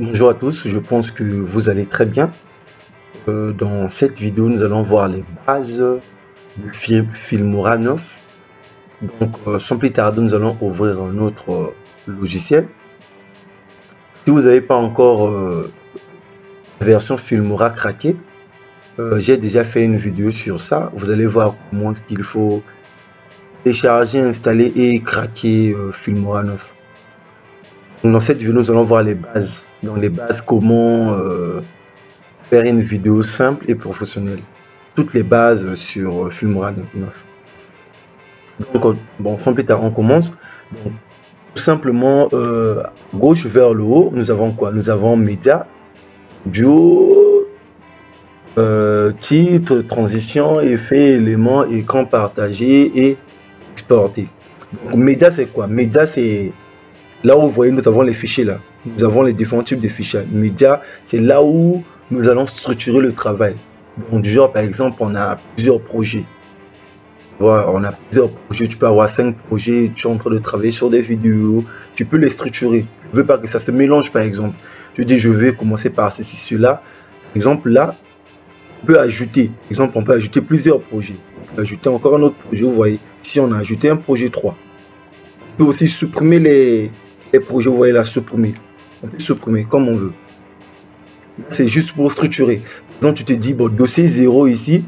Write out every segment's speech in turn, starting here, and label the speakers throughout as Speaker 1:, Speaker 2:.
Speaker 1: Bonjour à tous, je pense que vous allez très bien. Dans cette vidéo, nous allons voir les bases du Filmora 9. Donc, sans plus tarder, nous allons ouvrir un autre logiciel. Si vous n'avez pas encore la version Filmora craquée, j'ai déjà fait une vidéo sur ça. Vous allez voir comment il faut télécharger, installer et craquer Filmora 9. Dans cette vidéo, nous allons voir les bases. Dans les bases, comment faire une vidéo simple et professionnelle. Toutes les bases sur Filmora 9. Donc, bon, sans plus tarder, on commence. Donc, tout simplement, gauche vers le haut, nous avons quoi? Nous avons média, duo, titre, transition, effet, éléments, écran partagé et exporté. Donc, média, c'est quoi? Média, c'est là où vous voyez, nous avons les fichiers là. Nous avons les différents types de fichiers. Média, c'est là où nous allons structurer le travail. Donc, du genre, par exemple, on a plusieurs projets. Voilà, on a plusieurs projets. Tu peux avoir 5 projets. Tu es en train de travailler sur des vidéos. Tu peux les structurer. Je veux pas que ça se mélange, par exemple. Je dis, je vais commencer par ceci, cela. Par exemple, là, on peut ajouter. Par exemple, on peut ajouter plusieurs projets. On peut ajouter encore un autre projet. Vous voyez, ici, on a ajouté un projet 3. On peut aussi supprimer les projets, vous voyez là, supprimer. On peut supprimer comme on veut. C'est juste pour structurer. Par exemple, tu te dis, bon, dossier 0 ici,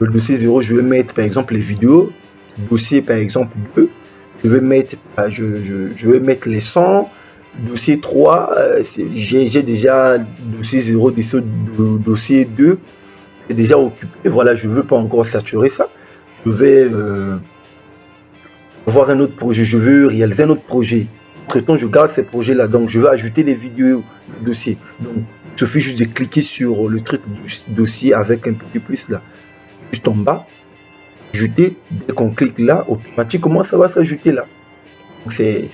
Speaker 1: le dossier 0, je vais mettre par exemple les vidéos. Dossier par exemple 2, je vais mettre, je vais mettre les sons. Dossier 3, j'ai déjà dossier 0, dossier 2, c'est déjà occupé. Voilà, je ne veux pas encore saturer ça. Je vais voir un autre projet, je veux réaliser un autre projet. Entre-temps, je garde ces projets-là, donc je vais ajouter les vidéos au dossier. Donc, il suffit juste de cliquer sur le truc du dossier avec un petit plus là. Juste en bas, ajouter, dès qu'on clique là, automatiquement ça va s'ajouter là. C'est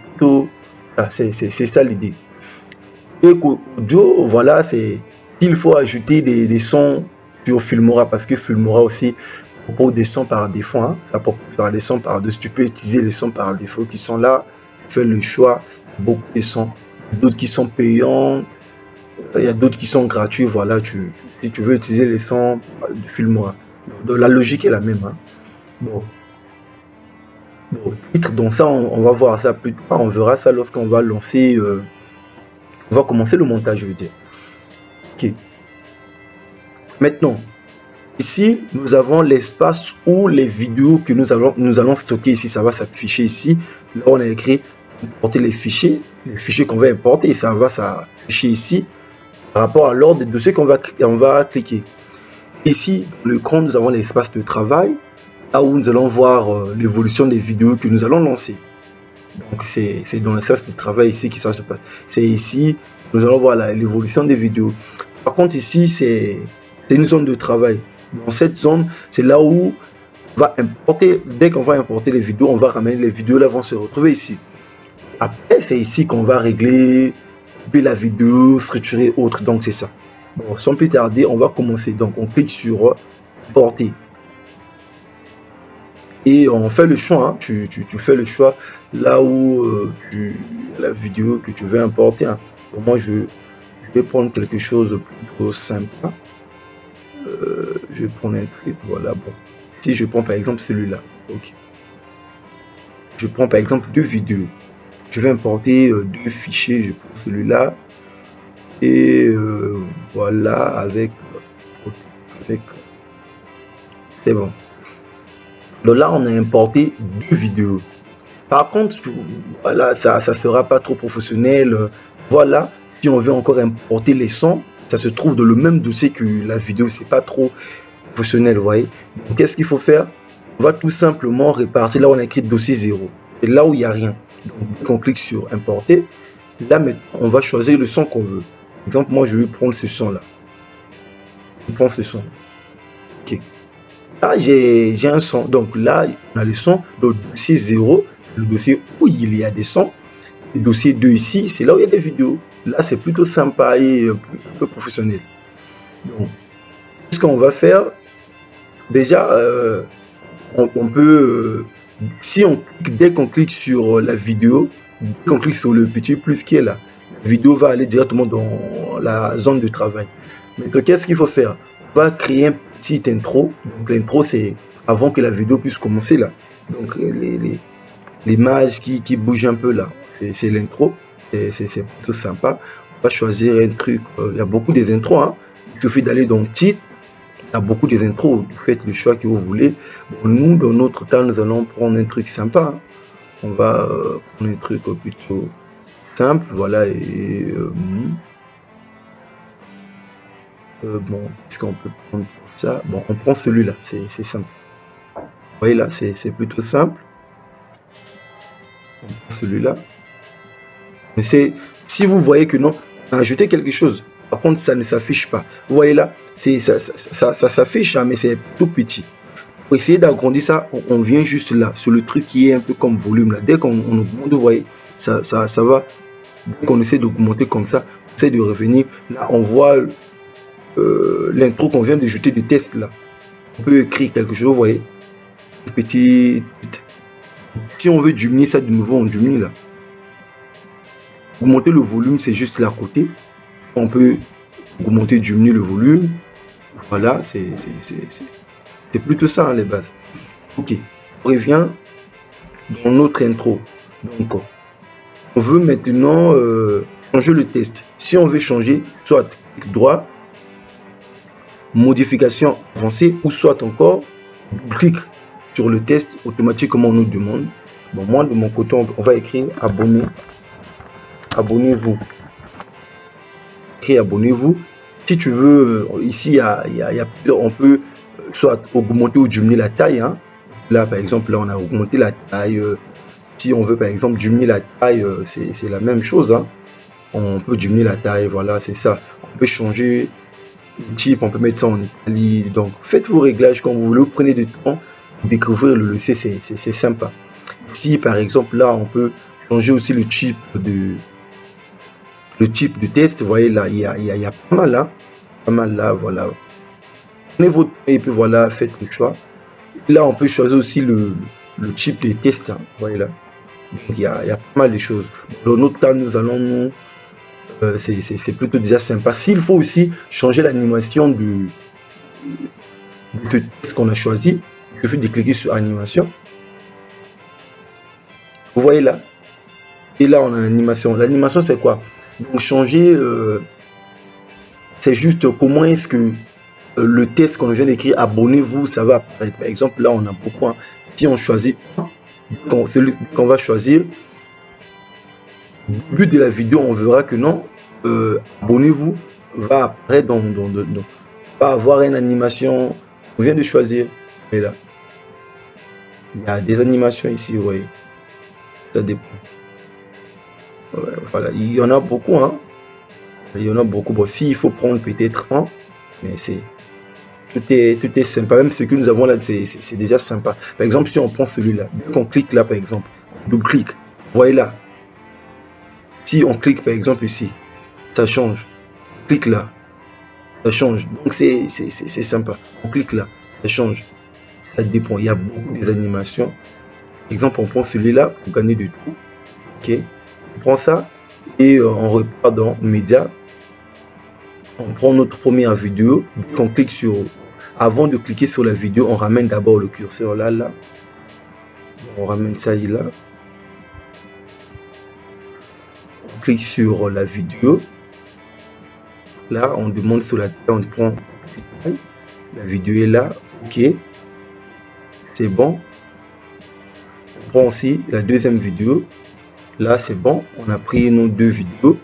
Speaker 1: plutôt, c'est ça l'idée. Et audio, voilà, c'est il faut ajouter des sons sur Filmora parce que Filmora aussi propose des sons par défaut. Hein, ça propose par des sons par défaut. Tu peux utiliser les sons par défaut qui sont là. Fais le choix. Beaucoup de sons, d'autres qui sont payants. Il y a d'autres qui sont gratuits. Voilà, si tu veux utiliser les sons du Filmora. Donc, la logique est la même. Hein. Bon, titre, donc ça, on va voir ça plus tard. On verra ça lorsqu'on va lancer. On va commencer le montage, je veux dire. Ok. Maintenant, ici, nous avons l'espace où les vidéos que nous allons stocker ici, ça va s'afficher ici. Là, on a écrit importer les fichiers qu'on va importer. Ça va s'afficher ici par rapport à l'ordre des dossiers qu'on va cliquer. Ici, dans l'écran, nous avons l'espace de travail, là où nous allons voir l'évolution des vidéos que nous allons lancer. Donc, c'est dans l'espace de travail ici que ça se passe. C'est ici, nous allons voir l'évolution des vidéos. Par contre, ici, c'est une zone de travail. Dans cette zone, c'est là où on va importer. Dès qu'on va importer les vidéos, on va ramener les vidéos, là vont se retrouver ici. Après, c'est ici qu'on va régler la vidéo, structurer autre. Donc, c'est ça. Bon, sans plus tarder, on va commencer. Donc, on clique sur importer. Et on fait le choix. Hein. Tu fais le choix là où la vidéo que tu veux importer. Hein. Pour moi, je vais prendre quelque chose de plutôt sympa. Je vais prendre un truc. Voilà. Bon. Si je prends par exemple celui-là. Okay. Je prends par exemple 2 vidéos. Je vais importer 2 fichiers. Je prends celui-là. Et voilà, avec c'est bon. Donc là, on a importé 2 vidéos. Par contre, voilà, ça sera pas trop professionnel. Voilà, si on veut encore importer les sons, ça se trouve dans le même dossier que la vidéo. C'est pas trop professionnel, vous voyez. Donc, qu'est-ce qu'il faut faire? On va tout simplement répartir. Là, on a écrit dossier 0. Et là où il n'y a rien. Donc, on clique sur importer. Là, maintenant, on va choisir le son qu'on veut. Par exemple, moi, je vais prendre ce son-là. Je prends ce son. Ok. Là, j'ai un son. Donc là, on a le son. Le dossier 0, le dossier où il y a des sons. Le dossier 2 ici, c'est là où il y a des vidéos. Là, c'est plutôt sympa et un peu professionnel. Donc, ce qu'on va faire, déjà, on peut, si on clique, dès qu'on clique sur la vidéo, dès qu'on clique sur le petit plus qui est là, la vidéo va aller directement dans la zone de travail. Mais qu'est-ce qu'il faut faire? On va créer un petit intro. Donc l'intro, c'est avant que la vidéo puisse commencer là. Donc l'image qui bouge un peu là, c'est l'intro. C'est plutôt sympa. On va choisir un truc. Il y a beaucoup des intros. Hein. Il suffit d'aller dans le titre. Il y a beaucoup des intros. Vous faites le choix que vous voulez. Bon, nous, dans notre cas, nous allons prendre un truc sympa. Hein. On va prendre un truc plutôt simple. Voilà. Et bon, est-ce qu'on peut prendre ça? Bon, on prend celui-là. C'est simple. Vous voyez là, c'est plutôt simple. On prend celui-là. Mais si vous voyez que non, ajoutez quelque chose. Par contre, ça ne s'affiche pas. Vous voyez là, ça s'affiche, hein, mais c'est tout petit. Pour essayer d'agrandir ça, on vient juste là, sur le truc qui est un peu comme volume là. Dès qu'on augmente, vous voyez, ça va. Dès qu'on essaie d'augmenter comme ça, on essaie de revenir. Là, on voit l'intro qu'on vient d'ajouter des tests là. On peut écrire quelque chose, vous voyez. Petit. Si on veut diminuer ça de nouveau, on diminue là. Augmenter le volume, c'est juste là à côté. On peut augmenter, diminuer le volume. Voilà, c'est plutôt ça, hein, les bases. Ok, on revient dans notre intro. Donc, on veut maintenant changer le test. Si on veut changer, soit clic droit, modification avancée, ou soit encore clic sur le test automatiquement on nous demande. Bon, moi de mon côté, on va écrire abonner. Abonnez-vous. Abonnez-vous. Si tu veux, ici, on peut soit augmenter ou diminuer la taille. Hein. Là, par exemple, là, on a augmenté la taille. Si on veut, par exemple, diminuer la taille, c'est la même chose. Hein. On peut diminuer la taille, voilà, c'est ça. On peut changer le type, on peut mettre ça en Italie. Donc, faites vos réglages quand vous voulez. Prenez du temps pour découvrir le logiciel, c'est sympa. Si, par exemple, là, on peut changer aussi le type de test, vous voyez là, il y a pas mal là, voilà. Prenez votre et puis voilà, faites le choix. Là, on peut choisir aussi le type de test, hein, vous voyez là. Donc, il y a pas mal de choses. Dans notre cas, nous allons c'est plutôt déjà sympa. S'il faut aussi changer l'animation de test qu'on a choisi, il suffit de cliquer sur animation. Vous voyez là. Et là, on a l'animation. L'animation, c'est quoi? Donc changer, c'est juste comment est-ce que le test qu'on vient d'écrire, abonnez-vous, ça va apparaître. Par exemple, là, on a beaucoup. Hein. Si on choisit celui qu'on va choisir, au but de la vidéo, on verra que non, abonnez-vous va apparaître va avoir une animation. On vient de choisir. Et là, il y a des animations ici, vous voyez. Ça dépend. Ouais, voilà, il y en a beaucoup, hein. Il y en a beaucoup. Bon, s'il faut prendre peut-être un, mais tout est sympa. Même ce que nous avons là, c'est déjà sympa. Par exemple, si on prend celui-là, dès qu'on clique là, par exemple, double-clic, voyez là. Si on clique par exemple ici, ça change. On clique là, ça change. Donc c'est sympa. On clique là, ça change. Ça dépend. Il y a beaucoup des animations. Par exemple, on prend celui-là pour gagner du temps. Ok. On prend ça et on repart dans médias. On prend notre première vidéo. On clique sur. Avant de cliquer sur la vidéo, on ramène d'abord le curseur là. On ramène ça là. On clique sur la vidéo. Là, on demande sur la taille, on prend la vidéo est là. Ok. C'est bon. On prend aussi la deuxième vidéo. Là, c'est bon. On a pris nos deux vidéos.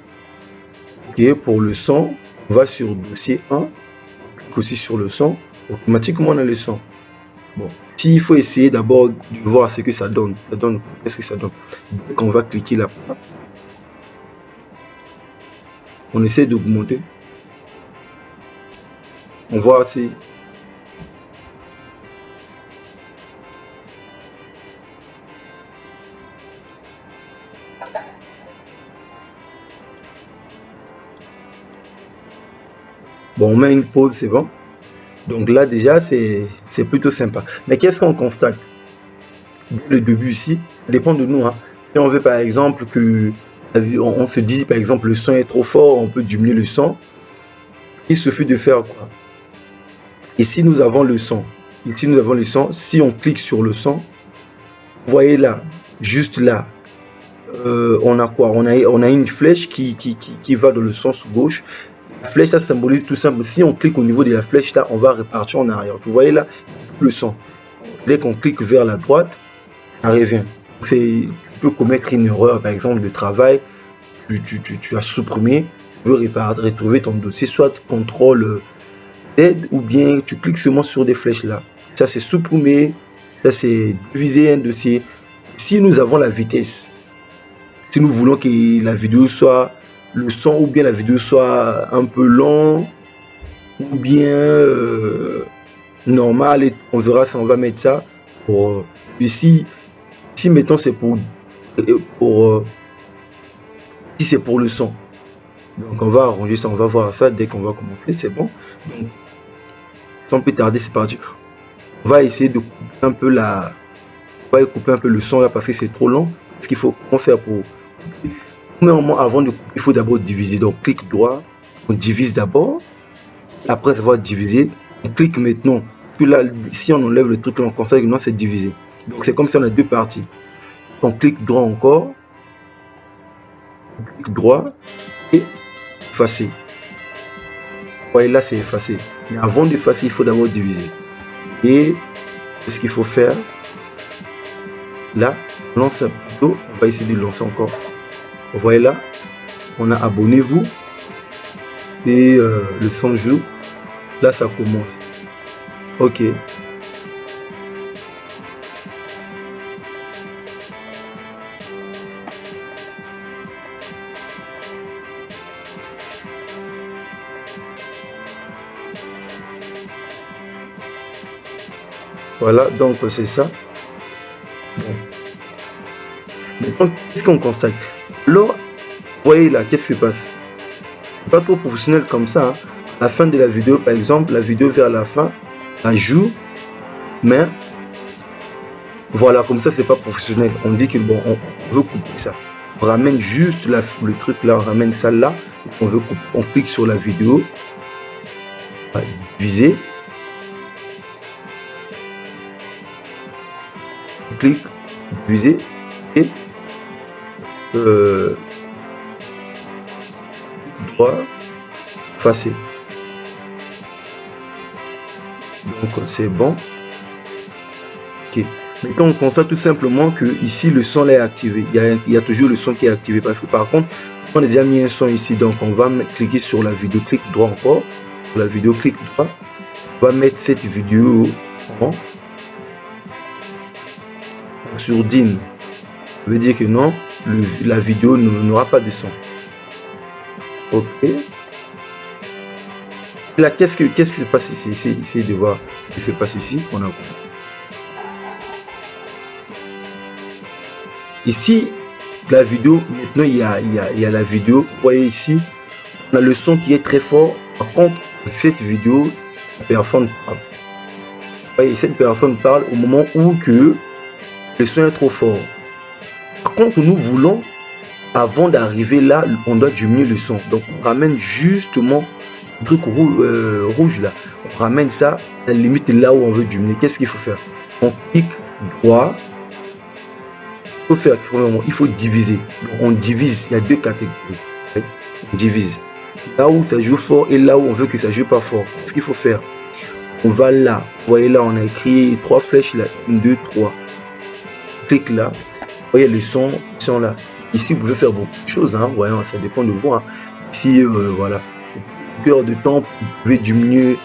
Speaker 1: Ok. Pour le son, on va sur dossier 1. On clique aussi sur le son. Automatiquement, on a le son. Bon. S'il faut essayer d'abord de voir ce que ça donne. Qu'est-ce que ça donne? Dès qu'on va cliquer là, on essaie d'augmenter. On voit si. Bon, on met une pause, c'est bon. Donc là, déjà, c'est plutôt sympa. Mais qu'est-ce qu'on constate? Le début ici, ça dépend de nous. Hein. Si on veut, par exemple, que on se dit par exemple le son est trop fort, on peut diminuer le son. Il suffit de faire quoi? Ici nous avons le son. Ici nous avons le son. Si on clique sur le son, vous voyez là, juste là, on a quoi? On a une flèche qui va dans le sens gauche. La flèche, ça symbolise tout simple. Si on clique au niveau de la flèche là, on va repartir en arrière. Vous voyez là, le son. Dès qu'on clique vers la droite, ça revient. Tu peux commettre une erreur, par exemple de travail. Tu as supprimé, tu veux retrouver ton dossier, soit CTRL Z ou bien tu cliques seulement sur des flèches là. Ça c'est supprimer, ça c'est diviser un dossier. Si nous avons la vitesse, si nous voulons que la vidéo soit, le son ou bien la vidéo soit un peu long ou bien normal, et on verra ça, on va mettre ça pour ici. Si mettons c'est pour si c'est pour le son, donc on va arranger ça, on va voir ça dès qu'on va commencer, c'est bon. Donc sans plus tarder, c'est parti. On va essayer de couper un peu le son là parce que c'est trop long. Ce qu'il faut faire pour couper, premièrement, avant de couper, il faut d'abord diviser. Donc clic droit, on divise d'abord, après avoir divisé, on clique maintenant. Puis là, si on enlève le truc là, on constate que non, c'est divisé. Donc c'est comme si on a deux parties. On clique droit encore, on clique droit et effacer. Vous voyez là, c'est effacé. Mais avant d'effacer, il faut d'abord diviser. Et ce qu'il faut faire, là, on lance un plutôt, on va essayer de lancer encore. Vous voyez là, on a abonnez-vous et le son joue. Là, ça commence. Ok. Voilà, donc c'est ça. Bon. Maintenant, qu'est-ce qu'on constate? Alors, vous voyez là, qu'est-ce qui se passe? Pas trop professionnel comme ça. Hein. À la fin de la vidéo, par exemple, la vidéo vers la fin, ça joue, mais voilà, comme ça, c'est pas professionnel. On dit que bon, on veut couper ça. On ramène juste le truc là, on ramène ça là. On veut couper. On clique sur la vidéo, on va diviser. Clic, diviser et droit, effacer. Donc c'est bon. Ok. Maintenant on constate tout simplement que ici le son est activé. Il y a toujours le son qui est activé parce que par contre on a déjà mis un son ici. Donc on va cliquer sur la vidéo, clic droit encore. Sur la vidéo, clic droit. On va mettre cette vidéo en sourdine. Ça veut dire que non, la vidéo n'aura pas de son. Ok. Là, qu'est-ce qui se passe ici? Essayez de voir ce qui se passe ici. On a ici la vidéo. Maintenant, il y a la vidéo. Vous voyez ici, on a le son qui est très fort. Par contre, cette vidéo, la personne parle. Vous voyez, cette personne parle au moment où que le son est trop fort. Par contre, nous voulons, avant d'arriver là, on doit diminuer le son. Donc, on ramène justement le truc rouge là. On ramène ça à la limite là où on veut diminuer. Qu'est-ce qu'il faut faire? On clique droit. Il faut faire, il faut diviser. Donc, on divise. Il y a deux catégories. On divise. Là où ça joue fort et là où on veut que ça joue pas fort. Qu'est-ce qu'il faut faire? On va là. Vous voyez là, on a écrit 3 flèches là. 1, 2, 3. Clique là, vous voyez le son là. Ici vous pouvez faire beaucoup de choses, hein. Ouais, ça dépend de vous. Hein. Ici voilà, peur de temps, vous pouvez diminuer,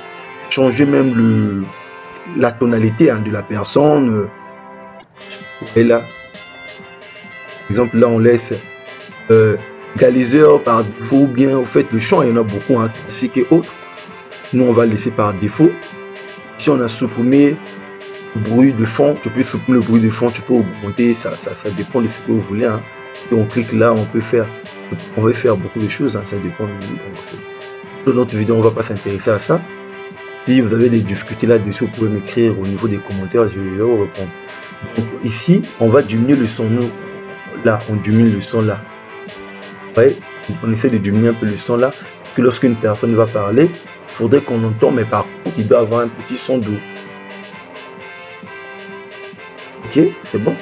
Speaker 1: changer même la tonalité hein, de la personne. Et là, par exemple là on laisse égaliseur par défaut ou bien au fait le chant, il y en a beaucoup, hein, classique et autres. Nous on va laisser par défaut. Si on a supprimé bruit de fond, tu peux supprimer le bruit de fond, tu peux augmenter, ça dépend de ce que vous voulez. Hein. Et on clique là, on va faire beaucoup de choses, hein, ça dépend de dans notre vidéo, on va pas s'intéresser à ça. Si vous avez des difficultés là-dessus, vous pouvez m'écrire au niveau des commentaires, je vais vous répondre. Donc ici, on va diminuer le son. Nous, là, on diminue le son là. Ouais, on essaie de diminuer un peu le son là, que lorsqu'une personne va parler, il faudrait qu'on entende, mais par contre, il doit avoir un petit son doux. Ok, c'est bon.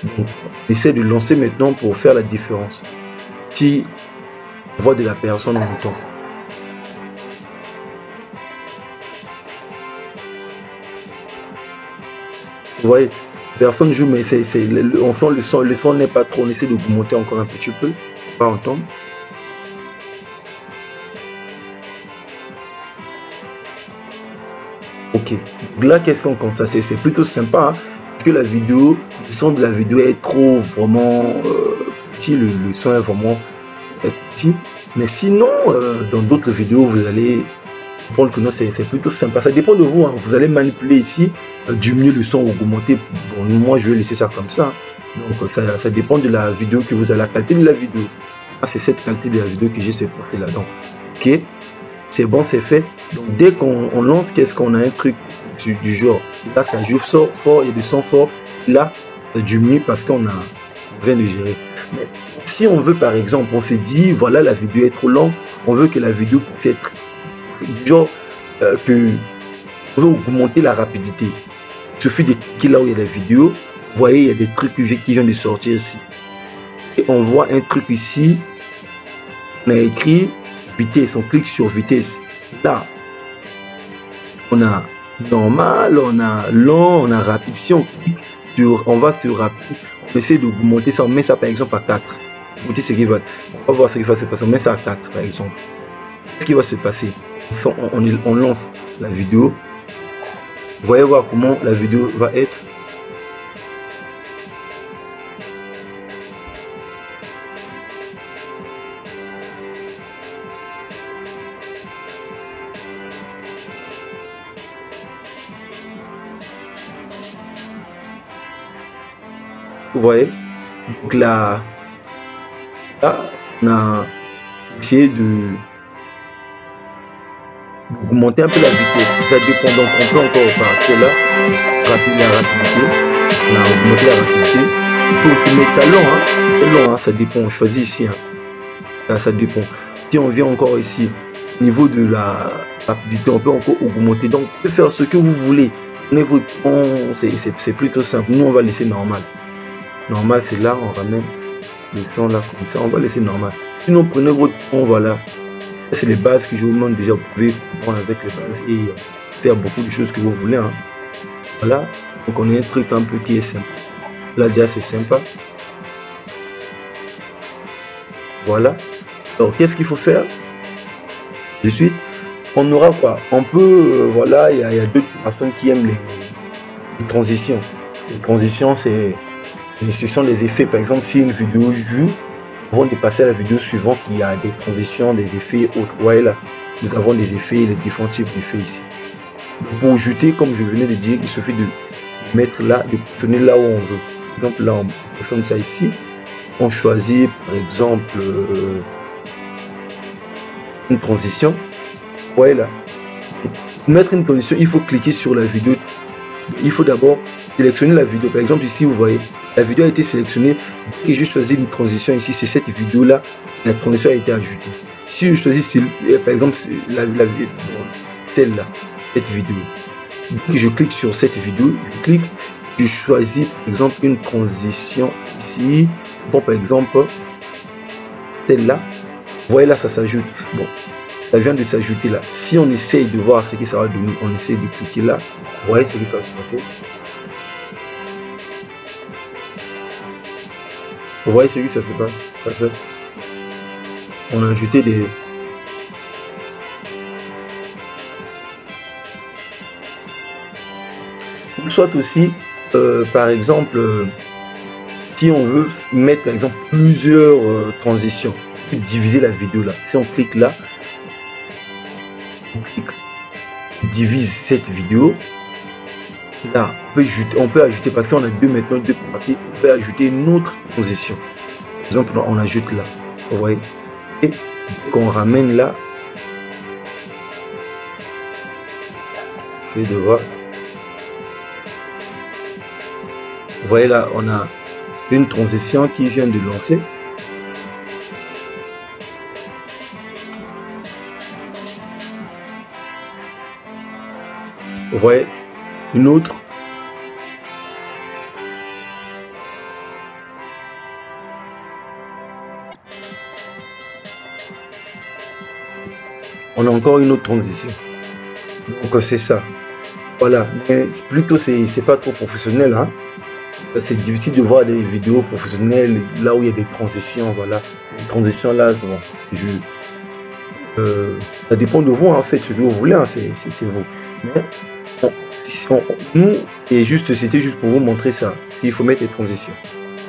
Speaker 1: Donc, on essaie de lancer maintenant pour faire la différence. Si la voix de la personne on entend. Vous voyez, personne joue, mais on sent le son n'est pas trop. On essaie d'augmenter encore un petit peu. Pas entendre. Ok, donc là qu'est-ce qu'on constate? C'est plutôt sympa, hein, parce que la vidéo, le son de la vidéo est trop vraiment petit, le son est vraiment petit. Mais sinon, dans d'autres vidéos, vous allez comprendre que non, c'est plutôt sympa. Ça dépend de vous, hein. Vous allez manipuler ici, diminuer le son, augmenter. Bon, moi je vais laisser ça comme ça. Donc ça dépend de la vidéo que vous avez, la qualité de la vidéo. Ah, c'est cette qualité de la vidéo que j'ai supporté là-dedans. Ok, c'est bon, c'est fait. Donc dès qu'on lance, qu'est-ce qu'on a un truc du genre, là ça joue fort, il y a des sons forts, là ça diminue parce qu'on vient de gérer. Mais si on veut, par exemple, on s'est dit voilà, la vidéo est trop longue, on veut que la vidéo puisse être genre que on veut augmenter la rapidité. Il suffit de cliquer là où il y a la vidéo. Vous voyez, il y a des trucs qui viennent de sortir ici. Et on voit un truc ici. On a écrit vitesse. On clique sur vitesse. Là, on a normal, on a lent, on a rapide. Si on clique sur, on va sur rapide, on essaie d'augmenter ça. On met ça par exemple à 4. On va voir ce qui va se passer. On met ça à 4 par exemple. Qu'est-ce qui va se passer? On lance la vidéo. Vous voyez voir comment la vidéo va être. Vous voyez, donc là on a essayé d'augmenter un peu la vitesse. Ça dépend, donc on peut encore partir là, la rapidité, on a augmenté la rapidité. On peut aussi mettre ça long, hein, long, hein, ça dépend, on choisit ici, hein. Là, ça dépend. Si on vient encore ici, au niveau de la rapidité, on peut encore augmenter. Donc on peut faire ce que vous voulez. C'est plutôt simple. Nous on va laisser normal. Normal, c'est là, on ramène le temps là comme ça, on va laisser normal. Sinon, prenez votre temps, voilà. C'est les bases que je vous demande déjà. Vous pouvez prendre avec les bases et faire beaucoup de choses que vous voulez, hein. Voilà, donc on a un truc un peu qui est simple. Là, déjà, c'est sympa. Voilà. Alors, qu'est-ce qu'il faut faire de suite? On aura quoi? On peut, voilà, il y a d'autres personnes qui aiment les transitions. Les transitions, ce sont des effets. Par exemple, si une vidéo joue, avant de passer à la vidéo suivante, il y a des transitions, des effets autres. Ouais, là, nous avons des effets, les différents types d'effets ici. Pour ajouter, comme je venais de dire, il suffit de mettre là, de positionner là où on veut. Par exemple, là, on positionne ça ici. On choisit, par exemple, une transition. Ouais, là. Pour mettre une transition, il faut cliquer sur la vidéo. Il faut d'abord sélectionner la vidéo. Par exemple, ici, vous voyez, la vidéo a été sélectionnée. Et je choisis une transition ici. C'est cette vidéo là. La transition a été ajoutée. Si je choisis, par exemple, celle-là, cette vidéo. Je clique sur cette vidéo. Je choisis, par exemple, une transition ici. Bon, par exemple, celle-là. Vous voyez là, ça s'ajoute. Bon, ça vient de s'ajouter là. Si on essaye de voir ce que ça va donner, on essaye de cliquer là. Vous voyez ce que ça va se passer. Vous voyez ce que ça se passe, ça fait. On a ajouté des... Soit aussi, par exemple, si on veut mettre par exemple plusieurs transitions, on peut diviser la vidéo là. Si on clique là, on divise cette vidéo. Là, on peut ajouter, parce qu'on a maintenant deux parties, on peut ajouter une autre transition. Par exemple, on ajoute là, vous voyez, et qu'on ramène là, c'est de voir. Vous voyez là, on a une transition qui vient de lancer. Vous voyez, une autre. On a encore une autre transition. Donc c'est ça. Voilà, mais plutôt c'est pas trop professionnel, hein. C'est difficile de voir des vidéos professionnelles là où il y a des transitions. Voilà, les transitions là, bon, ça dépend de vous, hein, en fait, ce que vous voulez, hein, c'est vous. Mais nous, et juste, c'était juste pour vous montrer ça. Il faut mettre les transitions.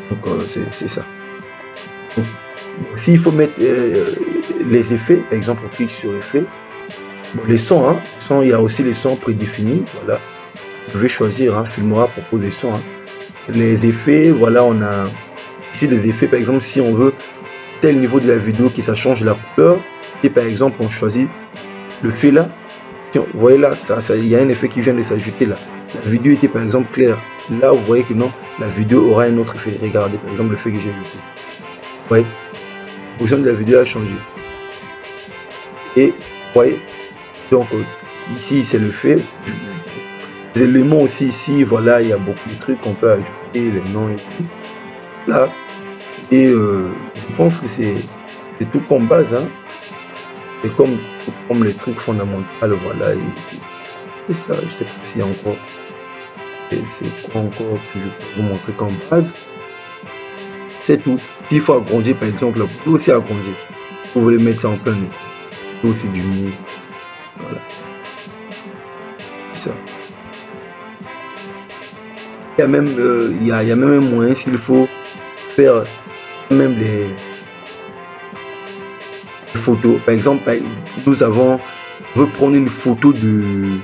Speaker 1: Donc c'est ça. S'il faut mettre les effets, par exemple, on clique sur effets. Bon, les sons, hein, il y a aussi les sons prédéfinis. Voilà, vous pouvez choisir, hein, Filmora propose des sons. Hein. Les effets, voilà, on a ici des effets. Par exemple, si on veut tel niveau de la vidéo qui ça change la couleur, et par exemple, on choisit le fait là. Vous voyez là, il y a un effet qui vient de s'ajouter là. La vidéo était par exemple claire. Là, vous voyez que non, la vidéo aura un autre effet. Regardez, par exemple, le fait que j'ai ajouté. Vous voyez, la position de la vidéo a changé. Et vous voyez, donc ici c'est le fait. Les éléments aussi ici, voilà, il y a beaucoup de trucs qu'on peut ajouter, les noms et tout. Là, et je pense que c'est tout comme base, hein. C'est comme les trucs fondamentaux, voilà. Et ça, je sais pas si encore. C'est quoi encore que je peux vous montrer comme base. C'est tout. S'il faut agrandir, par exemple, vous pouvez aussi agrandir. Vous voulez mettre ça en plein nez. Vous pouvez aussi diminuer. Voilà. Ça. Il y a même, il y a même un moyen s'il faut faire même les photos. Par exemple, on veut prendre une photo de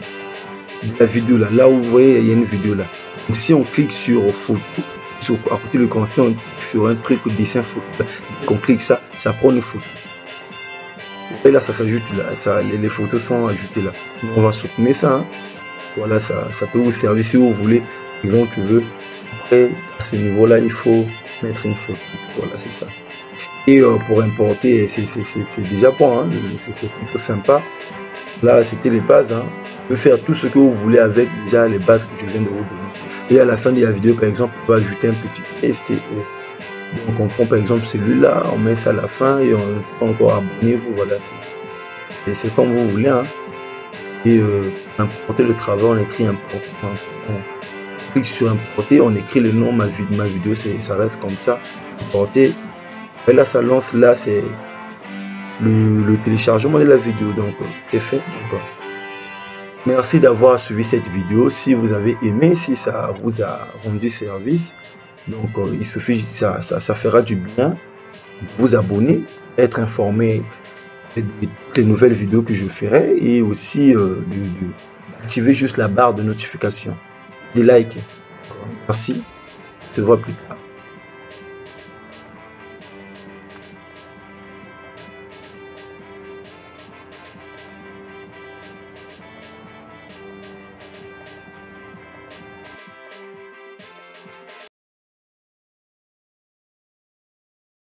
Speaker 1: la vidéo là. Là où vous voyez, il y a une vidéo là. Donc si on clique sur photo, à côté de quand on clique sur un truc dessin photo, qu'on clique ça prend une photo. Et là, ça s'ajoute là. Les photos sont ajoutées là. Donc, on va supprimer ça. Hein. Voilà, ça peut vous servir si vous voulez. Exemple, tu veux. Après, à ce niveau-là, il faut mettre une photo. Voilà, c'est ça. Et pour importer, c'est déjà bon. Hein. C'est plutôt sympa. Là, c'était les bases. Hein. Vous pouvez faire tout ce que vous voulez avec déjà les bases que je viens de vous donner. Et à la fin de la vidéo, par exemple, on peut ajouter un petit test. Donc, on prend par exemple celui-là, on met ça à la fin et on peut encore abonnez-vous. Voilà, c'est comme vous voulez. Hein. Et importer le travail, on écrit importer. On clique sur importer, on écrit le nom ma vidéo, ça reste comme ça. Importer. Et là, ça lance. Là, c'est le téléchargement de la vidéo. Donc, c'est fait. Donc, merci d'avoir suivi cette vidéo. Si vous avez aimé, si ça vous a rendu service, donc il suffit, ça fera du bien. Vous abonner, être informé des nouvelles vidéos que je ferai et aussi d'activer juste la barre de notification, des likes. Merci, on se voit plus tard.